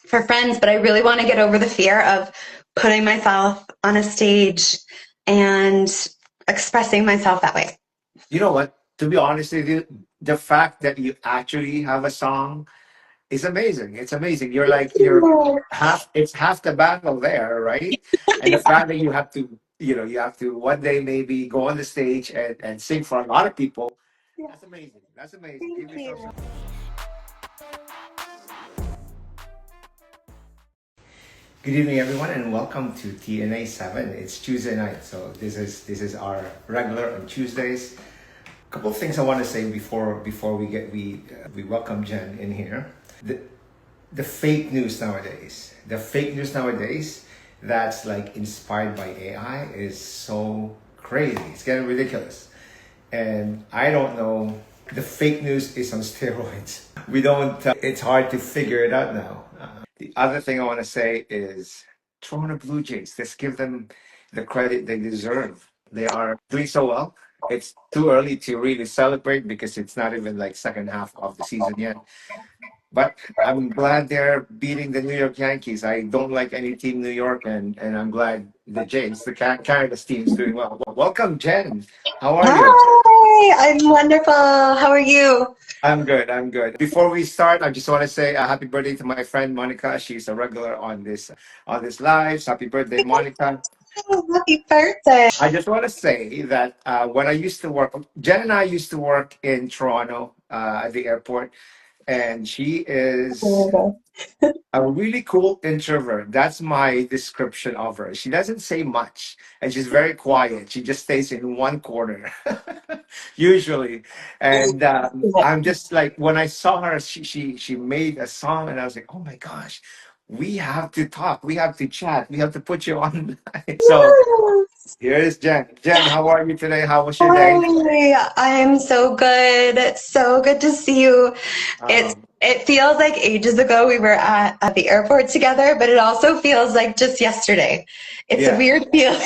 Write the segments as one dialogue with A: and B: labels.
A: for friends, but I really want to get over the fear of putting myself on a stage and expressing myself that way.
B: You know what? To be honest with you, the fact that you actually have a song is amazing. It's amazing. You're half. It's half the battle there, right? And the fact that you have to one day maybe go on the stage and sing for a lot of people. That's amazing. That's amazing. Give
A: Thank
B: yourself
A: you.
B: some. Good evening, everyone, and welcome to TNA7. It's Tuesday night, so this is our regular on Tuesdays. A couple of things I want to say before we welcome Jen in here. The fake news nowadays, that's like inspired by AI is so crazy. It's getting ridiculous, and I don't know. The fake news is on steroids. We don't. It's hard to figure it out now. The other thing I want to say is Toronto Blue Jays. Let's give them the credit they deserve. They are doing so well. It's too early to really celebrate because it's not even like second half of the season yet. But I'm glad they're beating the New York Yankees. I don't like any team New York, and I'm glad the Jays, Canada's team, is doing well. Welcome, Jen. How are you?
A: Hi, I'm wonderful. How are you?
B: I'm good. I'm good. Before we start, I just want to say a happy birthday to my friend Monica. She's a regular on this live. Happy birthday, Monica.
A: Happy birthday.
B: I just want to say that when I used to work, Jen and I used to work in Toronto at the airport, and she is a really cool introvert. That's my description of her. She doesn't say much and she's very quiet. She just stays in one corner, usually. And I'm just like, when I saw her, she made a song, and I was like, oh my gosh, we have to talk. We have to chat. We have to put you on. So here's Jen. Jen, how are you today? How was your day?
A: Hi, I'm so good. It's so good to see you.
B: Um,
A: It feels like ages ago we were at the airport together, but it also feels like just yesterday. It's a
B: yeah,
A: weird feeling.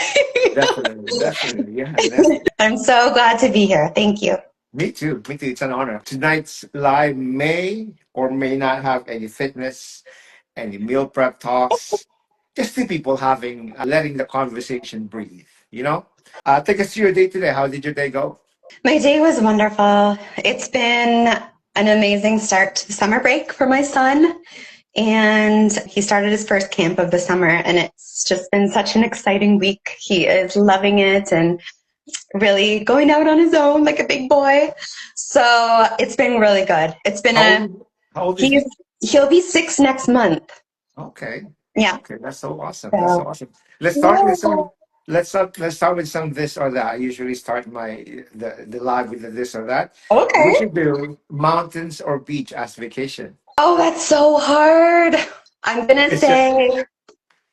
B: definitely. Definitely. Yeah, definitely.
A: I'm so glad to be here. Thank you.
B: Me too. Me too. It's an honor. Tonight's live may or may not have any fitness, any meal prep talks. Just two people having, letting the conversation breathe. You know. Take us through your day today. How did your day go?
A: My day was wonderful. It's been an amazing start to the summer break for my son. And he started his first camp of the summer, and it's just been such an exciting week. He is loving it and really going out on his own like a big boy. So it's been really good. It's been
B: How
A: a
B: old? How old is
A: he's
B: he?
A: he'll be 6 next month.
B: Okay.
A: Yeah.
B: Okay. That's so awesome. That's so
A: So
B: awesome. Let's start with
A: yeah.
B: some. Let's start with some this or that. I usually start the live with the this or that. Would
A: Okay.
B: you do mountains or beach as vacation?
A: Oh, that's so hard. I'm gonna
B: It's just
A: say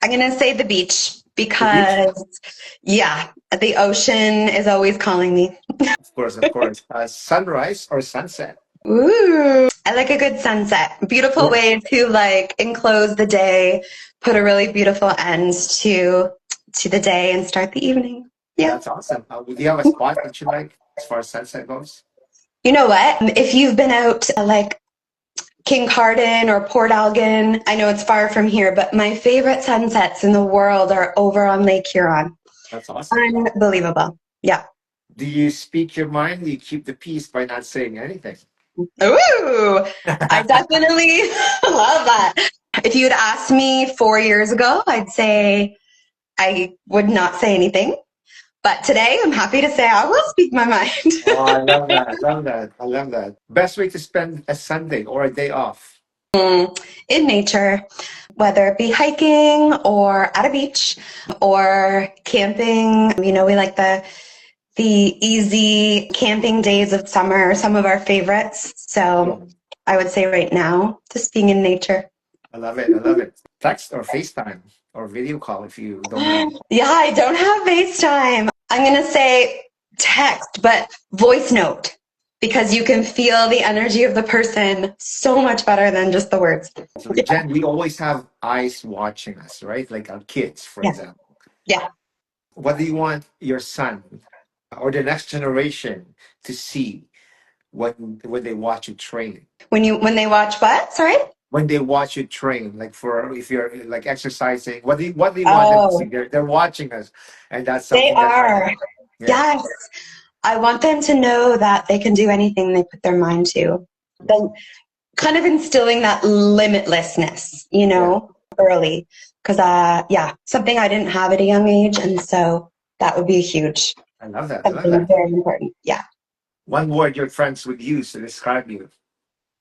A: I'm gonna say the beach
B: the beach.
A: because yeah, the ocean is always calling me.
B: Of course, of course. Sunrise or sunset?
A: Ooh, I like a good sunset. Beautiful
B: Yeah,
A: way to like enclose the day, put a really beautiful end to the day and start the evening. Yeah.
B: that's awesome. Would you have a spot that you like as far as sunset goes?
A: You know what? If you've been out like King Cardin or Port Algon, I know it's far from here, but my favorite sunsets in the world are over on Lake Huron.
B: That's awesome.
A: Unbelievable. Yeah.
B: Do you speak your mind? Do you keep the peace by not saying anything?
A: Ooh, I definitely love that. If you had asked me 4 years ago, I'd say I would not say anything. But today, I'm happy to say I will speak my mind.
B: Oh, I love that. Love that. I love that. Best way to spend a Sunday or a day off?
A: In nature, whether it be hiking or at a beach or camping. You know, we like the easy camping days of summer, some of our favorites.
B: Yeah.
A: So I would say right now, just being in nature.
B: I love it. I love it. Text or FaceTime or video call if you don't mind.
A: Yeah, I don't have FaceTime. I'm going to say text, but voice note because you can feel the energy of the person so much better than just the words.
B: So, Jen, we always have eyes watching us, right? Like our kids, for
A: Yeah.
B: example.
A: Yeah.
B: What do you want your son or the next generation to see when they watch you train?
A: When they watch what? Sorry?
B: when they watch you train, like for if you're like exercising, what do you want them to see?
A: Oh,
B: They're watching us, and that's
A: they
B: something that
A: are.
B: yeah,
A: Yes. I want them to know that they can do anything they put their mind to. The kind of instilling that limitlessness,
B: yeah,
A: early. Because, yeah, something I didn't have at a young age. And so that would be a huge,
B: I love that. I love
A: something
B: that.
A: very important. Yeah.
B: One word your friends would use to describe you.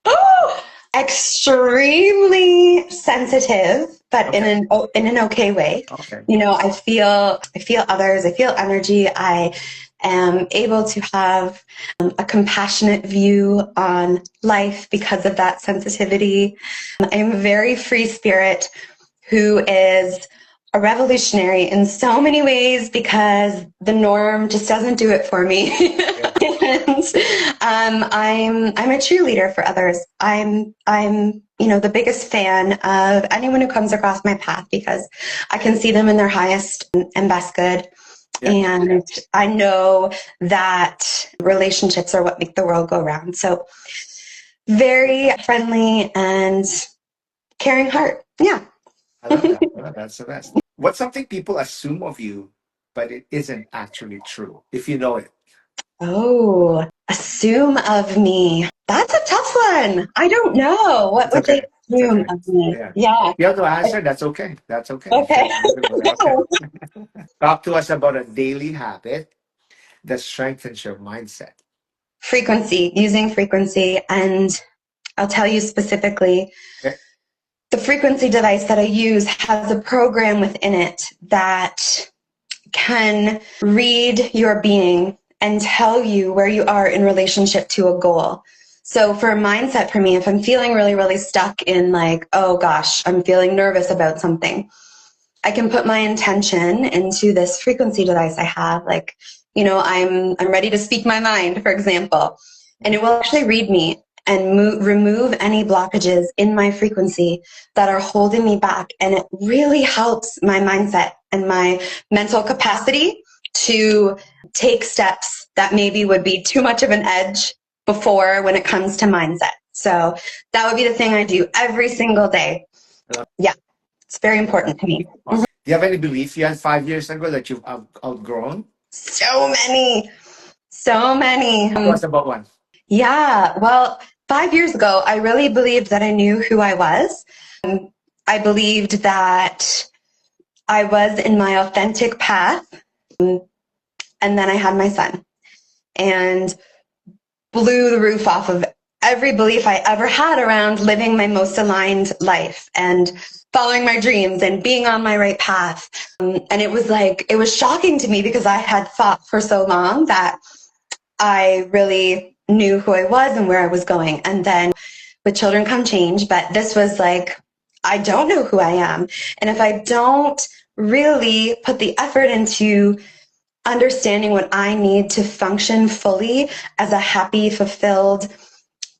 A: Oh, extremely sensitive, but
B: Okay,
A: in an okay way.
B: okay,
A: I feel others. I feel energy. I am able to have a compassionate view on life because of that sensitivity. I am a very free spirit who is a revolutionary in so many ways because the norm just doesn't do it for me.
B: yeah,
A: And I'm a cheerleader for others. I'm the biggest fan of anyone who comes across my path because I can see them in their highest and best good.
B: yeah.
A: And I know that relationships are what make the world go round. So very friendly and caring heart. Yeah.
B: I love that. I love that. That's the best. What's something people assume of you, but it isn't actually true, if you know it?
A: Oh, assume of me. That's a tough one. I don't know. What
B: It's
A: would they
B: okay. It's
A: assume
B: okay.
A: of me?
B: Yeah.
A: Yeah.
B: You have to answer. That's okay. That's okay.
A: Okay.
B: Okay. Talk to us about a daily habit that strengthens your mindset.
A: Frequency, using frequency. And I'll tell you specifically,
B: Okay.
A: the frequency device that I use has a program within it that can read your being and tell you where you are in relationship to a goal. So for a mindset for me, if I'm feeling really, really stuck in like, oh gosh, I'm feeling nervous about something, I can put my intention into this frequency device I have. Like, I'm ready to speak my mind, for example, and it will actually read me and remove any blockages in my frequency that are holding me back. And it really helps my mindset and my mental capacity to take steps that maybe would be too much of an edge before when it comes to mindset. So that would be the thing I do every single day. Yeah, it's very important to me.
B: Awesome. Do you have any belief you had 5 years ago that you've outgrown?
A: So many, so many.
B: Tell us about one.
A: Yeah, well, 5 years ago, I really believed that I knew who I was. I believed that I was in my authentic path. And then I had my son and blew the roof off of every belief I ever had around living my most aligned life and following my dreams and being on my right path. And it was shocking to me because I had thought for so long that I really knew who I was and where I was going. And then with children come change, but this was like, I don't know who I am. And if I don't really put the effort into understanding what I need to function fully as a happy, fulfilled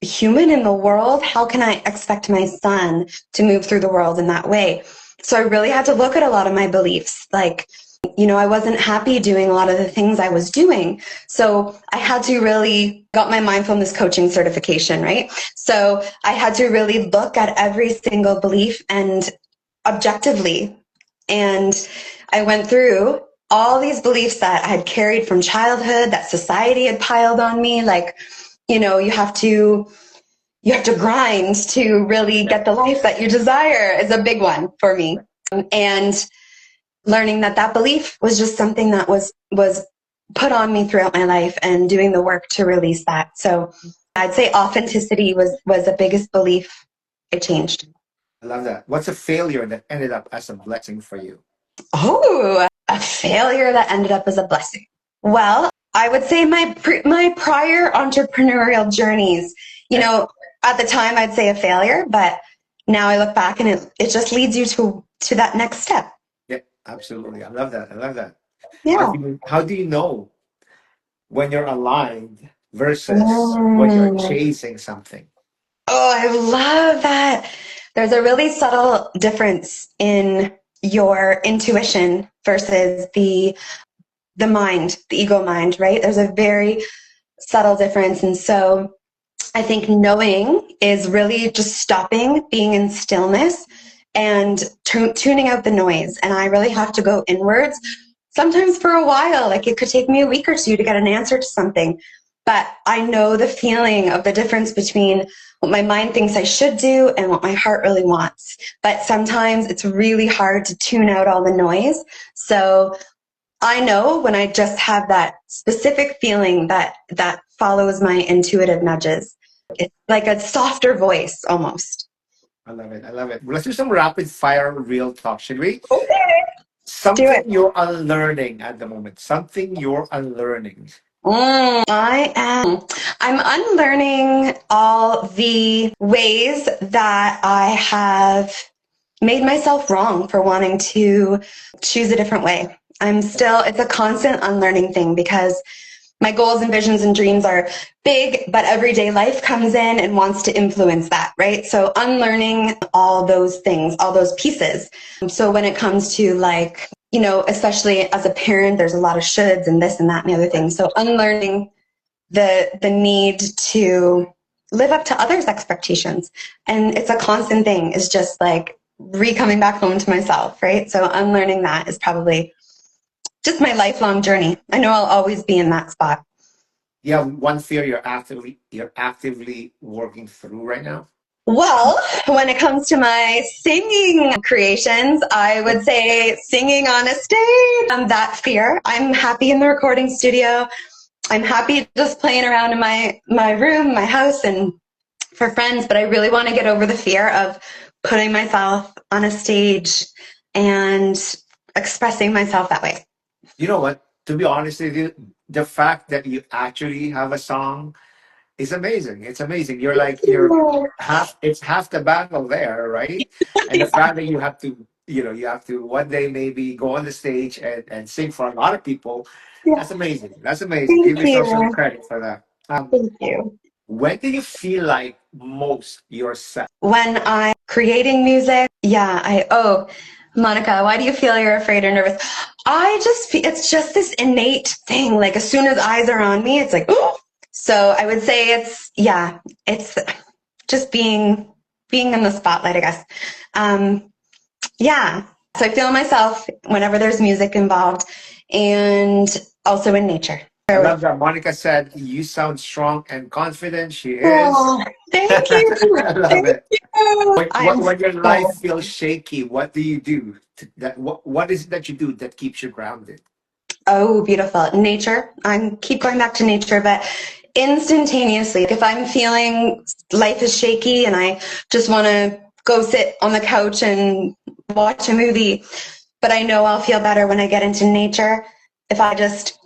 A: human in the world, how can I expect my son to move through the world in that way? So I really had to look at a lot of my beliefs. Like, I wasn't happy doing a lot of the things I was doing. So I had to really got my mindfulness coaching certification, right? So I had to really look at every single belief and objectively. And I went through all these beliefs that I had carried from childhood that society had piled on me. Like, you have to grind to really get the life that you desire is a big one for me. And learning that belief was just something that was put on me throughout my life and doing the work to release that. So I'd say authenticity was the biggest belief I changed.
B: I love that. What's a failure that ended up as a blessing for you?
A: Oh, a failure that ended up as a blessing. Well, I would say my prior entrepreneurial journeys, at the time I'd say a failure, but now I look back and it just leads you to that next step.
B: Yeah, absolutely. I love that. I love that.
A: Yeah.
B: How do you know when you're aligned versus when you're
A: Mm.
B: chasing something?
A: Oh, I love that. There's a really subtle difference in your intuition versus the mind, the ego mind, right? There's a very subtle difference. And so I think knowing is really just stopping, being in stillness, and tuning out the noise. And I really have to go inwards, sometimes for a while. Like it could take me a week or two to get an answer to something. But I know the feeling of the difference between what my mind thinks I should do and what my heart really wants. But sometimes it's really hard to tune out all the noise. So I know when I just have that specific feeling that follows my intuitive nudges. It's like a softer voice almost.
B: I love it. I love it. Let's do some rapid fire real talk, should we?
A: Okay, do
B: Something
A: it.
B: you're unlearning at the moment. Something you're unlearning.
A: I'm unlearning all the ways that I have made myself wrong for wanting to choose a different way. It's a constant unlearning thing because my goals and visions and dreams are big, but everyday life comes in and wants to influence that, right? So unlearning all those things, all those pieces. So when it comes to like, especially as a parent, there's a lot of shoulds and this and that and the other thing. So unlearning the need to live up to others' expectations. And it's a constant thing. It's just like coming back home to myself, right? So unlearning that is probably just my lifelong journey. I know I'll always be in that spot.
B: Yeah, one fear you're actively working through right now.
A: Well, when it comes to my singing creations, I would say singing on a stage, that fear. I'm happy in the recording studio. I'm happy just playing around in my room, my house, and for friends, but I really want to get over the fear of putting myself on a stage and expressing myself that way.
B: You know what? To be honest with you, the fact that you actually have a song is amazing. It's amazing. It's half the battle there, right? And the fact that you have to one day maybe go on the stage and sing for a lot of people,
A: Yeah,
B: that's amazing. That's amazing. Give
A: thank
B: yourself some
A: you.
B: credit for that.
A: Thank you.
B: When do you feel like most yourself?
A: When I'm creating music, Monica, why do you feel you're afraid or nervous? I just feel it's just this innate thing. Like as soon as eyes are on me, it's like, oh. So I would say it's just being in the spotlight, I guess. Yeah. So I feel myself whenever there's music involved and also in nature.
B: I love that. Monica said, "You sound strong and confident." She is.
A: Oh, thank you.
B: I love
A: Thank
B: it.
A: you.
B: When your life feels shaky, what do you do? What is it that you do that keeps you grounded?
A: Oh, beautiful. Nature. I keep going back to nature, but instantaneously, if I'm feeling life is shaky and I just want to go sit on the couch and watch a movie, but I know I'll feel better when I get into nature. If I just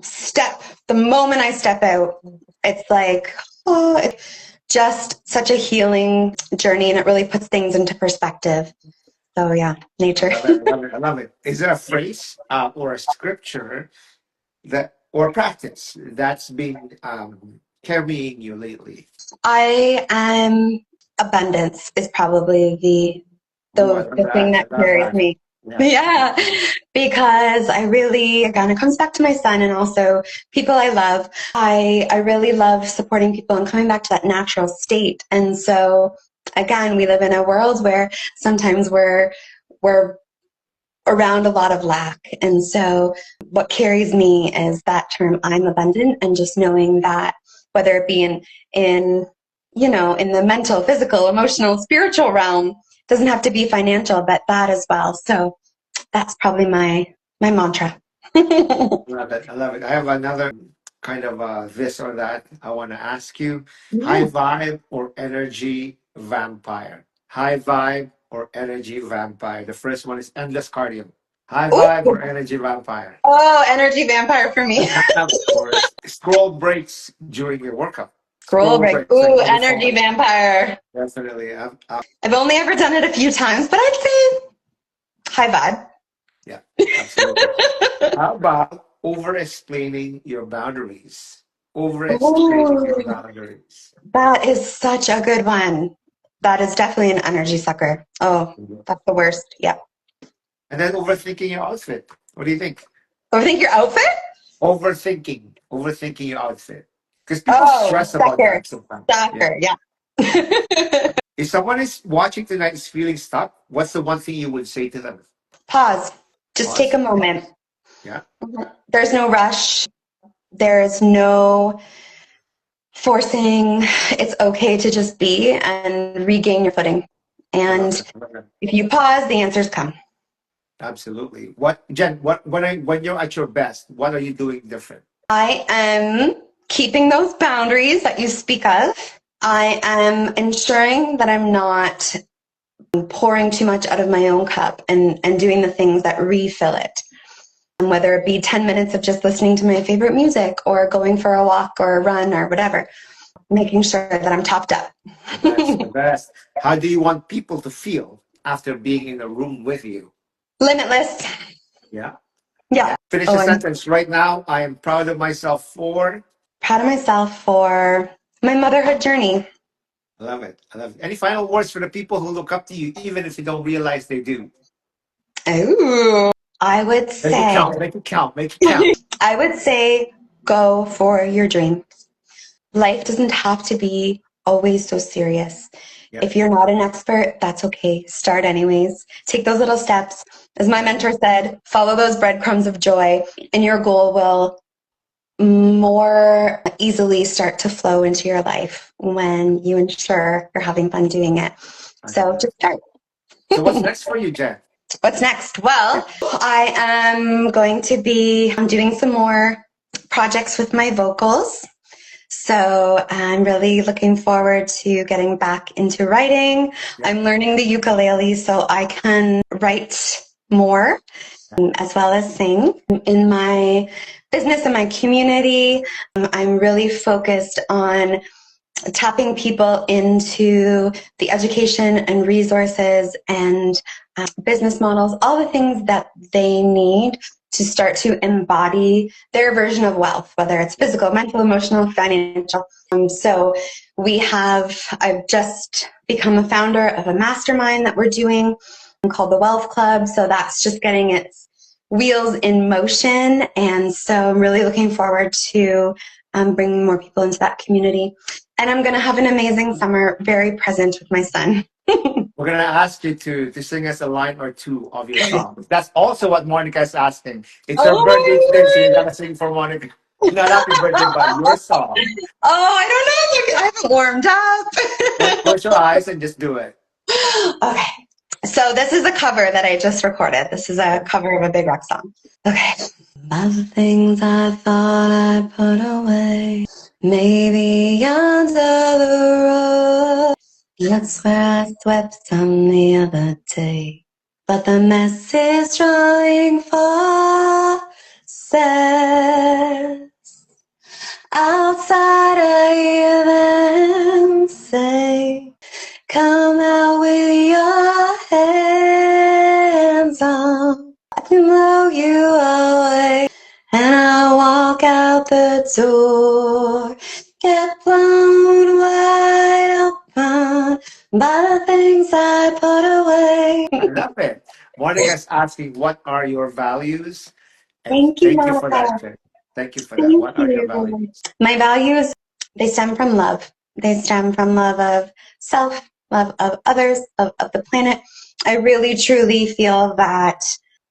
A: the moment I step out, it's like, oh, it's just such a healing journey and it really puts things into perspective. So yeah, nature.
B: I love it. I love it. I love it. Is there a phrase or a scripture or a practice that's been carrying you lately?
A: I am abundance is probably
B: Oh, I love
A: the thing
B: that.
A: that
B: I love
A: carries
B: that.
A: me.
B: Yeah.
A: Yeah, because I really, again, it comes back to my son and also people I love. I really love supporting people and coming back to that natural state. And so, again, we live in a world where sometimes we're around a lot of lack. And so what carries me is that term, I'm abundant, and just knowing that whether it be in in the mental, physical, emotional, spiritual realm, doesn't have to be financial, but that as well. So that's probably my mantra.
B: Love it. I love it. I have another kind of this or that I want to ask you. High
A: Yeah.
B: vibe or energy vampire? High vibe or energy vampire? The first one is endless cardio. High vibe
A: Ooh.
B: or energy vampire?
A: Oh, energy vampire for me.
B: Of course. Scroll breaks during your workout.
A: Scroll
B: Scroll
A: break.
B: breaks like
A: Ooh,
B: on your
A: energy
B: phone.
A: vampire.
B: Definitely.
A: I've only ever done it a few times, but I'd say high
B: Yeah, absolutely.
A: vibe.
B: How about over explaining your boundaries? Over explaining your
A: Ooh.
B: boundaries.
A: That is such a good one. That is definitely an energy sucker. Oh, that's the worst. Yeah.
B: And then overthinking your outfit. What do you think?
A: Overthink your outfit?
B: Overthinking your outfit. Because people
A: Oh,
B: stress about
A: sucker.
B: that sometimes. Yeah.
A: Sucker. Yeah.
B: If someone is watching tonight is feeling stuck, what's the one thing you would say to them?
A: Pause. Just take
B: Pause.
A: a moment.
B: Yeah.
A: There's no rush. There's no forcing. It's okay to just be and regain your footing.
B: I love
A: And
B: it. I love it.
A: if you pause, the answers come.
B: Absolutely. What, Jen? When you're at your best, what are you doing different?
A: I am keeping those boundaries that you speak of. I am ensuring that I'm not pouring too much out of my own cup and doing the things that refill it. And whether it be 10 minutes of just listening to my favorite music or going for a walk or a run or whatever, making sure that I'm topped up.
B: That's the best. How do you want people to feel after being in a room with you?
A: Limitless.
B: Yeah.
A: Yeah.
B: Finish
A: Oh,
B: the
A: I'm
B: sentence right now. I am proud of myself for.
A: proud of myself for my motherhood journey.
B: I love it. I love it. Any final words for the people who look up to you, even if you don't realize they do?
A: Ooh, I would
B: Make it
A: say,
B: count. Make it count. Make it count.
A: I would say go for your dreams. Life doesn't have to be always so serious.
B: Yeah.
A: If you're not an expert, that's okay. Start anyways. Take those little steps. As my mentor said, follow those breadcrumbs of joy, and your goal will more easily start to flow into your life when you ensure you're having fun doing it. So just start.
B: So what's next for you, Jen?
A: What's next? Well, I am going to be doing some more projects with my vocals. So I'm really looking forward to getting back into writing.
B: Yeah.
A: I'm learning the ukulele so I can write more as well as sing. In my business and my community, I'm really focused on tapping people into the education and resources and business models, all the things that they need to start to embody their version of wealth, whether it's physical, mental, emotional, financial. So I've just become a founder of a mastermind that we're doing called the Wealth Club. So that's just getting its wheels in motion. And so I'm really looking forward to bringing more people into that community. And I'm going to have an amazing summer, very present with my son.
B: We're gonna ask you to sing us a line or two of your song. That's also what Monica's asking. It's her birthday today, so you gotta sing for Monica. Not happy birthday, but your song.
A: Oh, I don't know. I haven't warmed up.
B: Close your eyes and just do it.
A: Okay. So this is a cover that I just recorded. This is a cover of a Big Rock song. Okay. All the things I thought I put away, maybe under the rug. That's where I swept some the other day. But the mess is drawing far. Says outside I hear them say, come out with your hands on. I can blow you away. And I walk out the door, get blown wide open by the things I put away.
B: I love it. Monica's asking, what are your values? And
A: Thank you,
B: thank you for
A: Monica.
B: that, Jen. Thank you for that.
A: Thank
B: What are your
A: you.
B: values?
A: My values, they stem from love. They stem from love of self, love of others, of the planet. I really, truly feel that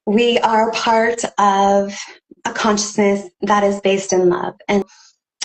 A: we are part of a consciousness that is based in love. And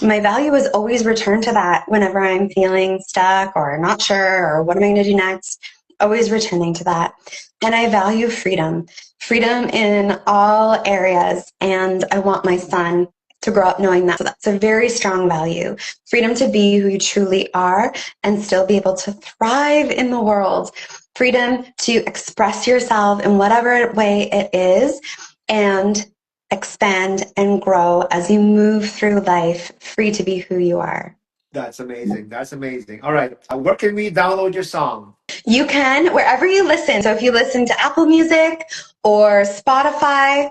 A: my value is always return to that whenever I'm feeling stuck or not sure or what am I going to do next. Always returning to that. And I value freedom, freedom in all areas. And I want my son to grow up knowing that. So that's a very strong value. Freedom to be who you truly are and still be able to thrive in the world. Freedom to express yourself in whatever way it is and expand and grow as you move through life, free to be who you are.
B: That's amazing. That's amazing. All right. Where can we download your song?
A: You can, wherever you listen. So if you listen to Apple Music or Spotify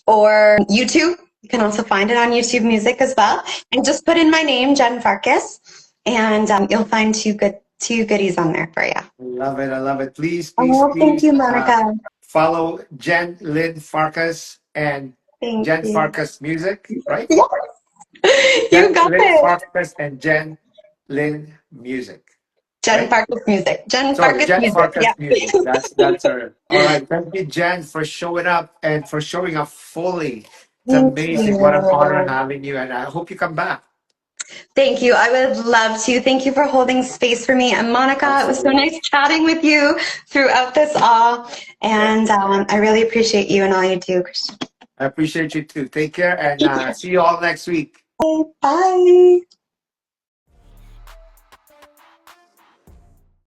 A: or YouTube, you can also find it on YouTube Music as well. And just put in my name, Jen Farkas, and you'll find two goodies on there for you.
B: I love it. I love it. Please, please,
A: Oh, thank
B: please
A: you, Monica.
B: follow Jen Lynn Farkas and
A: Thank
B: Jen
A: you.
B: Farkas Music, right?
A: Yes.
B: Jen
A: You got
B: Lynn
A: it.
B: Farkas and Jen Lynn Music.
A: Jen
B: right?
A: Farkas music. Jen
B: Sorry,
A: Farkas
B: Jen
A: music.
B: Farkas
A: Yeah.
B: Music. That's her. All right. Thank you, Jen, for showing up and for showing up fully. It's
A: Thank
B: amazing. What an honor
A: you.
B: having you. And I hope you come back.
A: Thank you. I would love to. Thank you for holding space for me. And Monica, it was so
B: Absolutely.
A: nice chatting with you throughout this all.
B: Yeah.
A: And I really appreciate you and all you do, Christian.
B: I appreciate you too. Take care and see you all next week.
A: Bye.